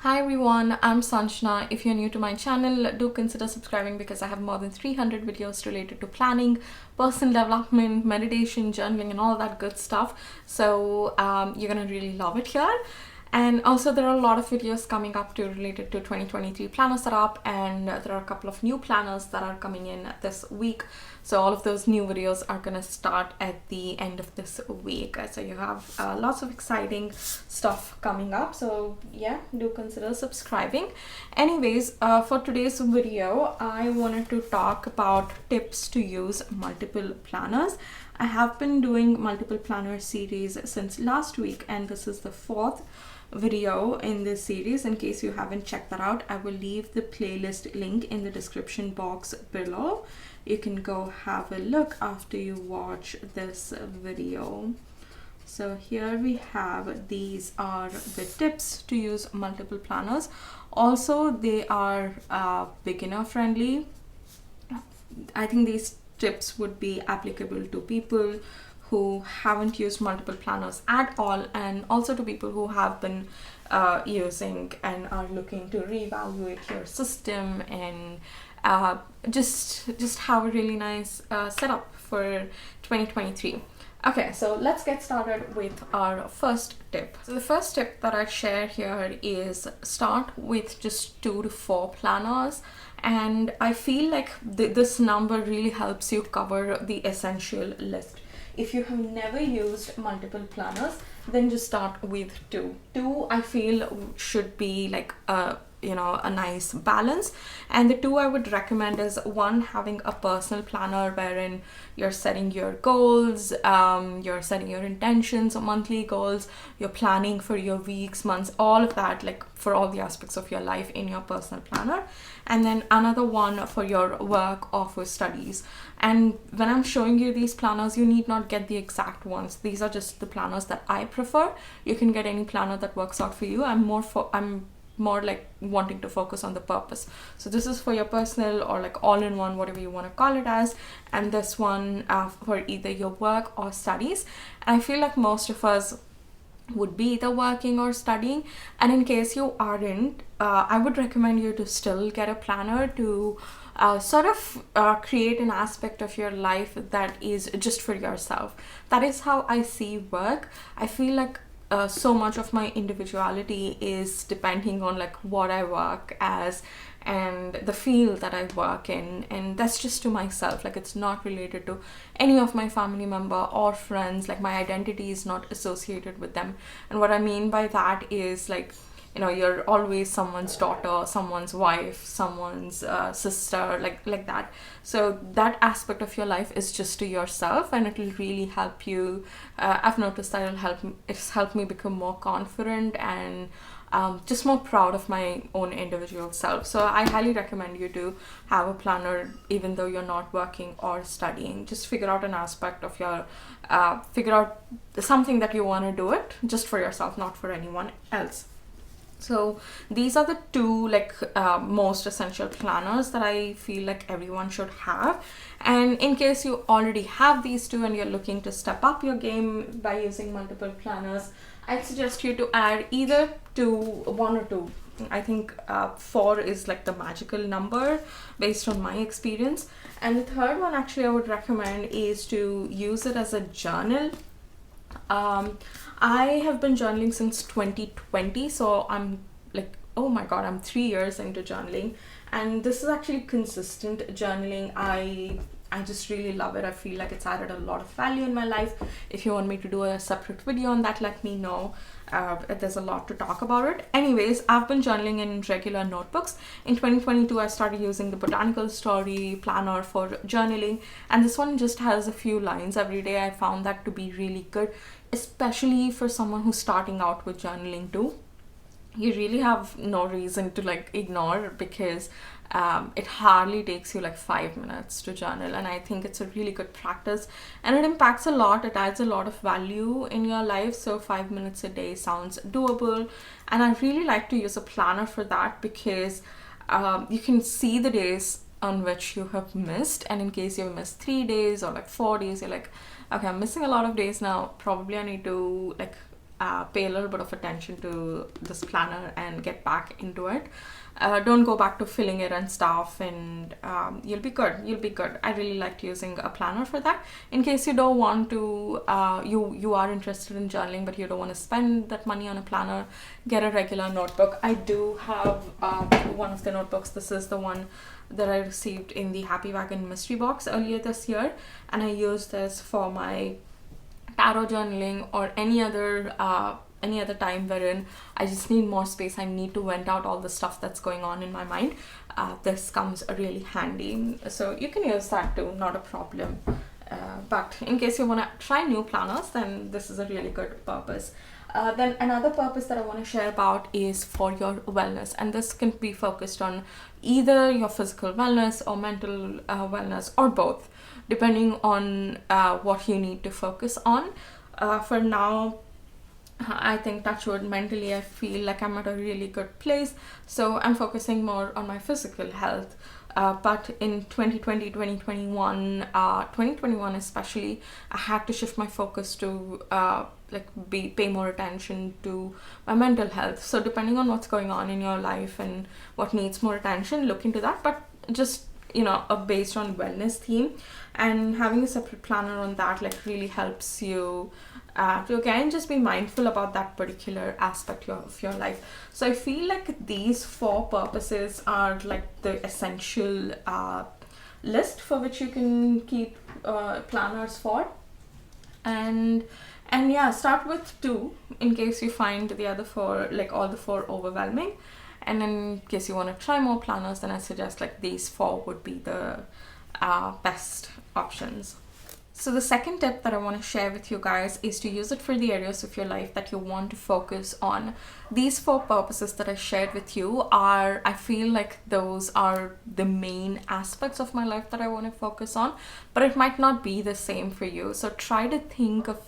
Hi everyone, I'm Sanjana. If you're new to my channel, do consider subscribing because I have more than 300 videos related to planning, personal development, meditation, journaling, and all that good stuff. So you're gonna really love it here. And also there are a lot of videos coming up related to 2023 planner setup, and there are a couple of new planners that are coming in this week. So all of those new videos are gonna start at the end of this week. So you have lots of exciting stuff coming up. So yeah, do consider subscribing. Anyways, for today's video, I wanted to talk about tips to use multiple planners. I have been doing multiple planner series since last week, and this is the fourth video in this series. In case you haven't checked that out, I will leave the playlist link in the description box below. You can go have a look after you watch this video. So here we have, these are the tips to use multiple planners. Also, they are beginner friendly. I think these tips would be applicable to people who haven't used multiple planners at all, and also to people who have been using and are looking to reevaluate your system and just have a really nice setup for 2023. Okay, so let's get started with our first tip. So the first tip that I share here is start with just 2 to 4 planners. And I feel like this number really helps you cover the essential list. If you have never used multiple planners, then just start with 2. 2, I feel, should be like a nice balance. And the 2 I would recommend is, 1, having a personal planner wherein you're setting your goals, you're setting your intentions, monthly goals, you're planning for your weeks, months, all of that, like for all the aspects of your life in your personal planner. And then another one for your work or for studies. And when I'm showing you these planners, you need not get the exact ones. These are just the planners that I prefer. You can get any planner that works out for you. I'm more like wanting to focus on the purpose. So this is for your personal or like all-in-one, whatever you want to call it as, and this one for either your work or studies. And I feel like most of us would be either working or studying, and in case you aren't, I would recommend you to still get a planner to create an aspect of your life that is just for yourself. That is how I see work. I feel like so much of my individuality is depending on like what I work as and the field that I work in, and that's just to myself. Like, it's not related to any of my family member or friends. Like, my identity is not associated with them. And what I mean by that is, like, you're always someone's daughter, someone's wife, someone's sister, like that. So that aspect of your life is just to yourself, and it will really help you. I've noticed that it's helped me become more confident and just more proud of my own individual self. So I highly recommend you to have a planner even though you're not working or studying. Just figure out an aspect of your figure out something that you want to do it just for yourself, not for anyone else. So these are the 2 most essential planners that I feel like everyone should have. And in case you already have these 2 and you're looking to step up your game by using multiple planners, I'd suggest you to add either 1 or 2. I think 4 is like the magical number based on my experience. And the third one, actually, I would recommend is to use it as a journal. I have been journaling since 2020, so I'm like, oh my god, I'm 3 years into journaling, and this is actually consistent journaling. I just really love it. I feel like it's added a lot of value in my life. If you want me to do a separate video on that, let me know. There's a lot to talk about it. Anyways, I've been journaling in regular notebooks. In 2022, I started using the Botanical Story planner for journaling, and this one just has a few lines every day. I found that to be really good, especially for someone who's starting out with journaling too. You really have no reason to like ignore, because it hardly takes you like 5 minutes to journal, and I think it's a really good practice, and it impacts a lot. It adds a lot of value in your life. So 5 minutes a day sounds doable, and I really like to use a planner for that, because you can see the days on which you have missed, and in case you've missed 3 days or like 4 days, you're like, okay, I'm missing a lot of days now, probably I need to like pay a little bit of attention to this planner and get back into it. Don't go back to filling it and stuff, and you'll be good. I really liked using a planner for that. In case you don't want to, you are interested in journaling but you don't want to spend that money on a planner, get a regular notebook. I do have one of the notebooks. This is the one that I received in the Happy Wagon mystery box earlier this year, and I use this for my tarot journaling or any other time wherein I just need more space. I need to vent out all the stuff that's going on in my mind. This comes really handy, so you can use that too, not a problem. But in case you want to try new planners, then this is a really good purpose. Then another purpose that I want to share about is for your wellness, and this can be focused on either your physical wellness or mental wellness, or both, depending on what you need to focus on. For now, I think, touch wood, mentally I feel like I'm at a really good place, so I'm focusing more on my physical health. But in 2020, 2021, 2021 especially, I had to shift my focus to pay more attention to my mental health. So depending on what's going on in your life and what needs more attention, look into that. But just, based on wellness theme, and having a separate planner on that really helps you to again just be mindful about that particular aspect of your life. So I feel like these 4 purposes are like the essential list for which you can keep planners for. And yeah, start with 2 in case you find the other 4, all the 4, overwhelming. And in case you want to try more planners, then I suggest these 4 would be the best options. So the second tip that I want to share with you guys is to use it for the areas of your life that you want to focus on. These 4 purposes that I shared with you I feel like those are the main aspects of my life that I want to focus on, but it might not be the same for you. So try to think of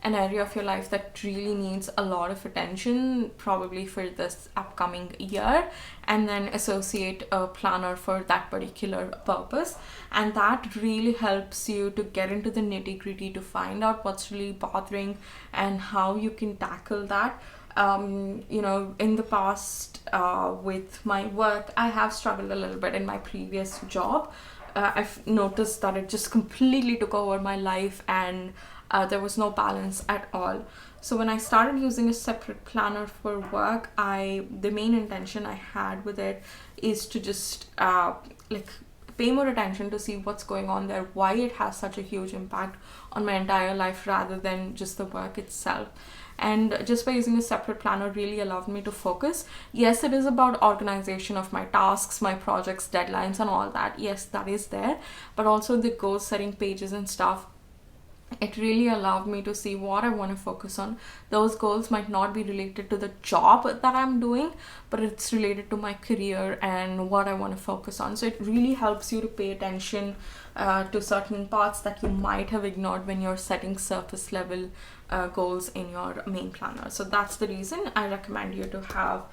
an area of your life that really needs a lot of attention, probably for this upcoming year, and then associate a planner for that particular purpose. And that really helps you to get into the nitty-gritty, to find out what's really bothering and how you can tackle that. In the past, with my work, I have struggled a little bit in my previous job. I've noticed that it just completely took over my life, and there was no balance at all. So when I started using a separate planner for work, the main intention I had with it is to just pay more attention to see what's going on there, why it has such a huge impact on my entire life rather than just the work itself. And just by using a separate planner really allowed me to focus. Yes, it is about organization of my tasks, my projects, deadlines and all that. Yes, that is there. But also the goal setting pages and stuff, it really allowed me to see what I want to focus on. Those goals might not be related to the job that I'm doing, but it's related to my career and what I want to focus on. So it really helps you to pay attention to certain parts that you might have ignored when you're setting surface level goals in your main planner. So that's the reason I recommend you to have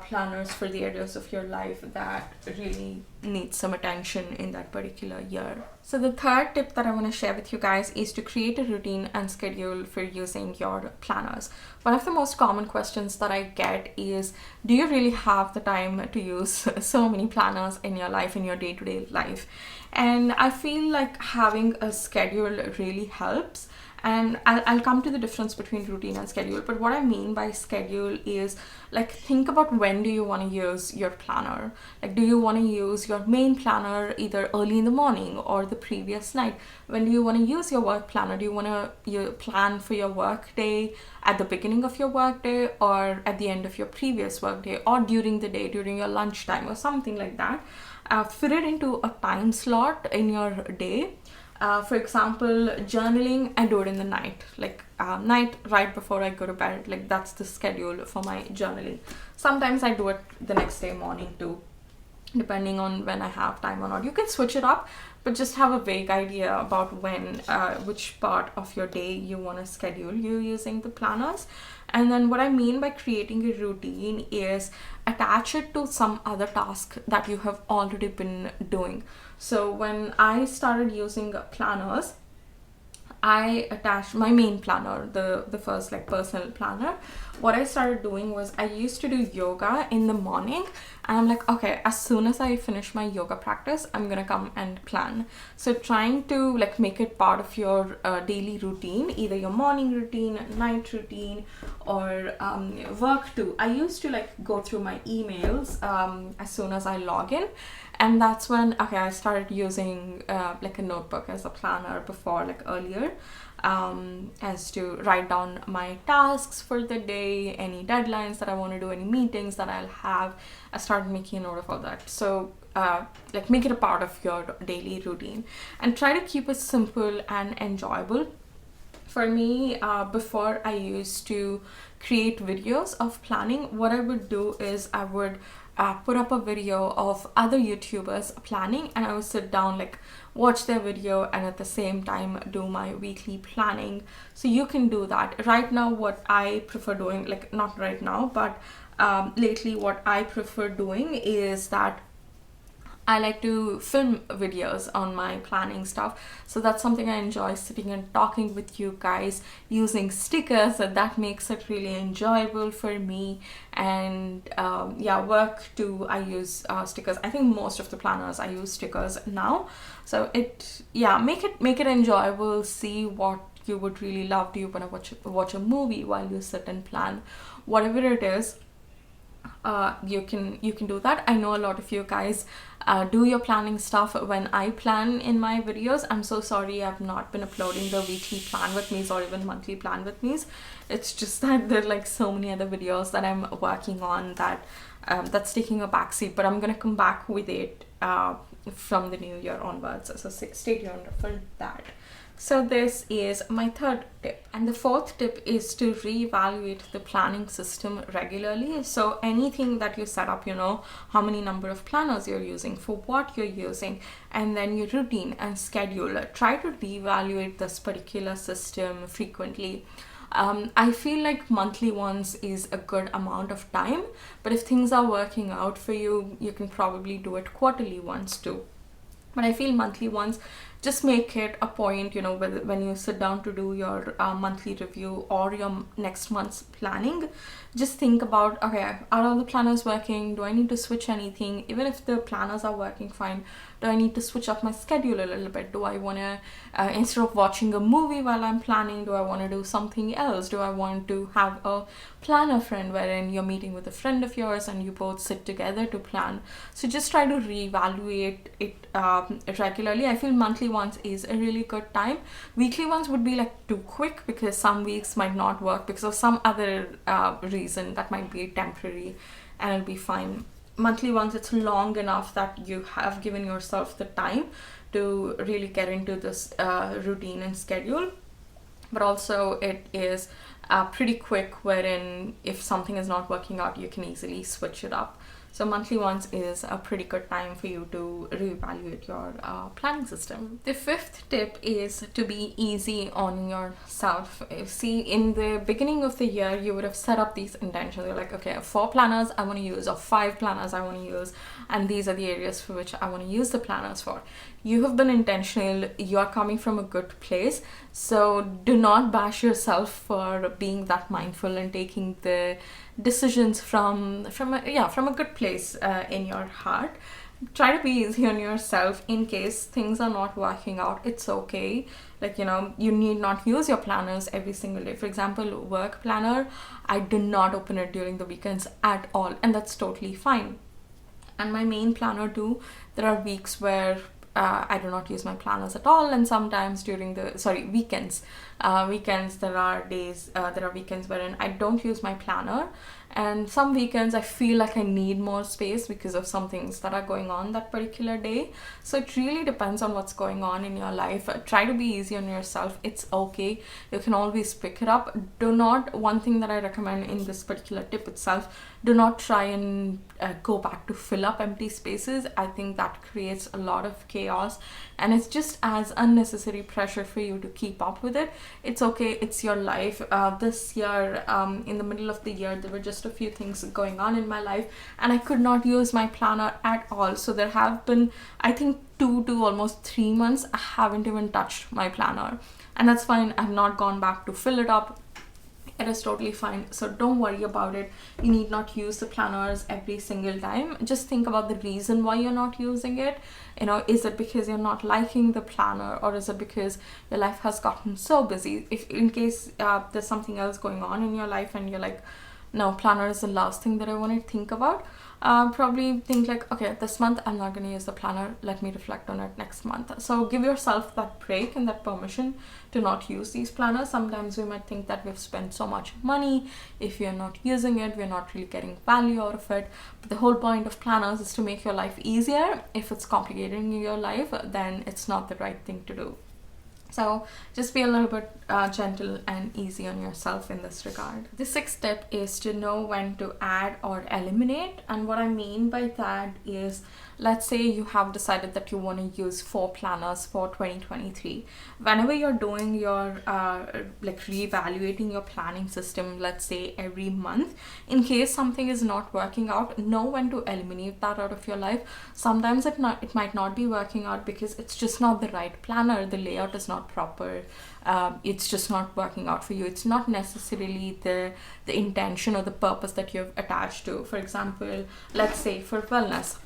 planners for the areas of your life that really need some attention in that particular year. So the third tip that I want to share with you guys is to create a routine and schedule for using your planners. One of the most common questions that I get is, do you really have the time to use so many planners in your life, in your day-to-day life? And I feel like having a schedule really helps. And I'll come to the difference between routine and schedule. But what I mean by schedule is think about when do you want to use your planner. Do you want to use your main planner either early in the morning or the previous night? When do you want to use your work planner? Do you want to plan for your work day at the beginning of your work day or at the end of your previous work day, or during the day, during your lunchtime or something like that? Fit it into a time slot in your day. For example, journaling, I do it in the night, night right before I go to bed. That's the schedule for my journaling. Sometimes I do it the next day morning too, depending on when I have time or not. You can switch it up, but just have a vague idea about when, which part of your day you want to schedule you using the planners. And then what I mean by creating a routine is attach it to some other task that you have already been doing. So when I started using planners, I attached my main planner, the first like personal planner. What I started doing was I used to do yoga in the morning, and I'm like, okay, as soon as I finish my yoga practice, I'm gonna come and plan. So trying to like make it part of your daily routine, either your morning routine, night routine, or work too. I used to like go through my emails as soon as I log in, and that's when I started using like a notebook as a planner before, like earlier, as to write down my tasks for the day, any deadlines that I want to do, any meetings that I'll have. I started making a note of all that. So like make it a part of your daily routine and try to keep it simple and enjoyable. For me, before I used to create videos of planning, what I would do is I would put up a video of other YouTubers planning, and I would sit down, like watch their video, and at the same time do my weekly planning. So you can do that. Right now, what I prefer doing, like not right now, but lately what I prefer doing is that I like to film videos on my planning stuff. So that's something I enjoy, sitting and talking with you guys, using stickers. That makes it really enjoyable for me. And yeah, work too, I use stickers. I think most of the planners I use stickers now. So make it enjoyable. See what you would really love. Do you want to watch a movie while you sit and plan? Whatever it is, you can do that. I know a lot of you guys do your planning stuff when I plan in my videos. I'm so sorry I've not been uploading the weekly plan with me's or even monthly plan with me's. It's just that there are like so many other videos that I'm working on that that's taking a backseat, but I'm gonna come back with it from the new year onwards, so stay tuned for that. So this is my third tip. And the fourth tip is to reevaluate the planning system regularly. So anything that you set up, you know, how many number of planners you're using, for what you're using, and then your routine and schedule. Try to reevaluate this particular system frequently. I feel like monthly ones is a good amount of time, but if things are working out for you, you can probably do it quarterly ones too. But I feel monthly ones, just make it a point, you know, when you sit down to do your monthly review or your next month's planning, just think about, okay, are all the planners working? Do I need to switch anything? Even if the planners are working fine, do I need to switch up my schedule a little bit? Do I want to, instead of watching a movie while I'm planning, do I want to do something else? Do I want to have a planner friend wherein you're meeting with a friend of yours and you both sit together to plan? So just try to reevaluate it regularly. I feel monthly ones is a really good time. Weekly ones would be like too quick because some weeks might not work because of some other reason that might be temporary, and it'll be fine. Monthly ones, it's long enough that you have given yourself the time to really get into this routine and schedule, but also it is pretty quick, wherein if something is not working out, you can easily switch it up. So monthly ones is a pretty good time for you to reevaluate your planning system. The fifth tip is to be easy on yourself. See, in the beginning of the year, you would have set up these intentions. You're like, okay, 4 planners I want to use, or 5 planners I want to use, and these are the areas for which I want to use the planners for. You have been intentional. You're coming from a good place. So do not bash yourself for being that mindful and taking the decisions from a good place in your heart. Try to be easy on yourself. In case things are not working out, it's okay. Like, you know, you need not use your planners every single day. For example, work planner, I do not open it during the weekends at all, and that's totally fine. And my main planner too, there are weeks where I do not use my planners at all, and sometimes during the weekends there are weekends wherein I don't use my planner, and some weekends I feel like I need more space because of some things that are going on that particular day. So it really depends on what's going on in your life. Try to be easy on yourself. It's okay, you can always pick it up. One thing that I recommend in this particular tip itself, do not try and go back to fill up empty spaces. I think that creates a lot of chaos, and it's just as unnecessary pressure for you to keep up with it. It's okay, it's your life. This year, in the middle of the year, there were just a few things going on in my life, and I could not use my planner at all. So there have been, I think, 2 to almost 3 months I haven't even touched my planner. and that's fine. I've not gone back to fill it up. It is totally fine, so don't worry about it. You need not use the planners every single time. Just think about the reason why you're not using it. You know, is it because you're not liking the planner, or is it because your life has gotten so busy? If in case there's something else going on in your life and you're like, no, planner is the last thing that I want to think about, probably think like, okay, this month I'm not going to use the planner, let me reflect on it next month. So give yourself that break and that permission to not use these planners. Sometimes we might think that we've spent so much money, if we're not using it, we're not really getting value out of it. But the whole point of planners is to make your life easier. If it's complicating your life, then it's not the right thing to do. So just be a little bit gentle and easy on yourself in this regard. The sixth step is to know when to add or eliminate. And what I mean by that is, let's say you have decided that you want to use 4 planners for 2023. Whenever you're doing your like reevaluating your planning system, let's say every month, in case something is not working out, know when to eliminate that out of your life. Sometimes it might not be working out because it's just not the right planner, the layout is not proper, it's just not working out for you. It's not necessarily the intention or the purpose that you've attached to. For example, let's say for wellness,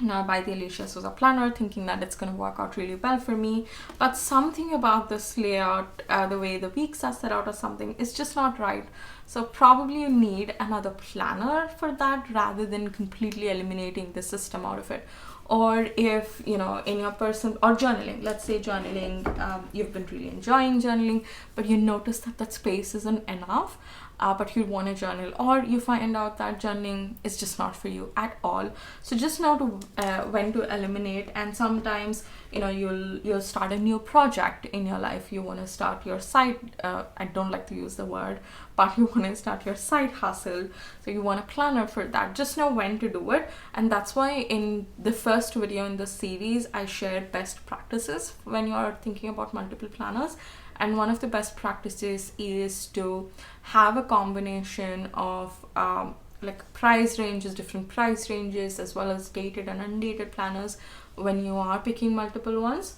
now I buy the Alicia Souza planner thinking that it's going to work out really well for me, but something about this layout, the way the weeks are set out or something, is just not right. So probably you need another planner for that, rather than completely eliminating the system out of it. Or if, you know, in your person, or journaling, let's say journaling, you've been really enjoying journaling, but you notice that that space isn't enough, but you want to journal, or you find out that journaling is just not for you at all. So just know when to eliminate. And sometimes, you know, you'll start a new project in your life. You want to start your side, I don't like to use the word, but you want to start your side hustle, so you want a planner for that. Just know when to do it. And that's why in the first video in this series I shared best practices when you're thinking about multiple planners. And one of the best practices is to have a combination of like price ranges, different price ranges, as well as dated and undated planners when you are picking multiple ones.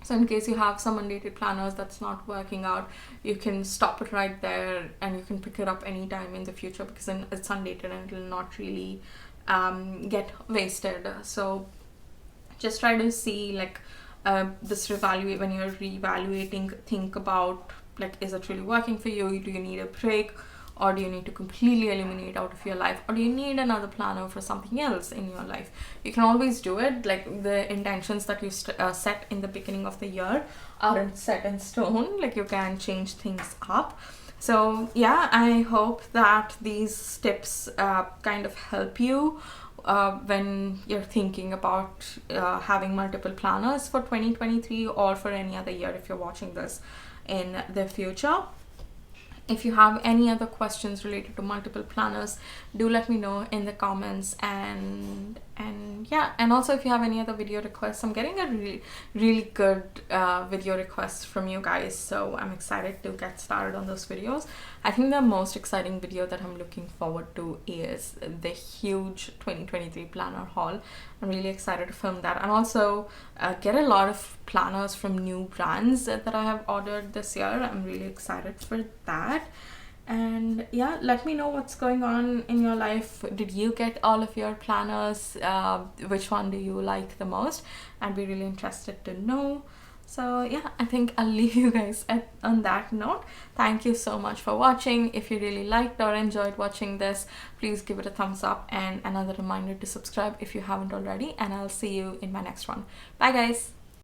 So in case you have some undated planners that's not working out, you can stop it right there and you can pick it up anytime in the future, because then it's undated and it will not really get wasted. So just try to see like this reevaluate, when you're reevaluating, think about like, is it really working for you? Do you need a break? Or do you need to completely eliminate out of your life? Or do you need another planner for something else in your life? You can always do it. Like the intentions that you set in the beginning of the year aren't set in stone. Like you can change things up. So yeah, I hope that these tips kind of help you when you're thinking about having multiple planners for 2023 or for any other year if you're watching this in the future. If you have any other questions related to multiple planners, do let me know in the comments. And yeah, and also if you have any other video requests, I'm getting a really good video requests from you guys, so I'm excited to get started on those videos. I think the most exciting video that I'm looking forward to is the huge 2023 planner haul. I'm really excited to film that, and also get a lot of planners from new brands that I have ordered this year. I'm really excited for that. And yeah, let me know what's going on in your life. Did you get all of your planners? Which one do you like the most? I'd be really interested to know. So yeah, I think I'll leave you guys on that note. Thank you so much for watching. If you really liked or enjoyed watching this, please give it a thumbs up, and another reminder to subscribe if you haven't already, and I'll see you in my next one. Bye guys.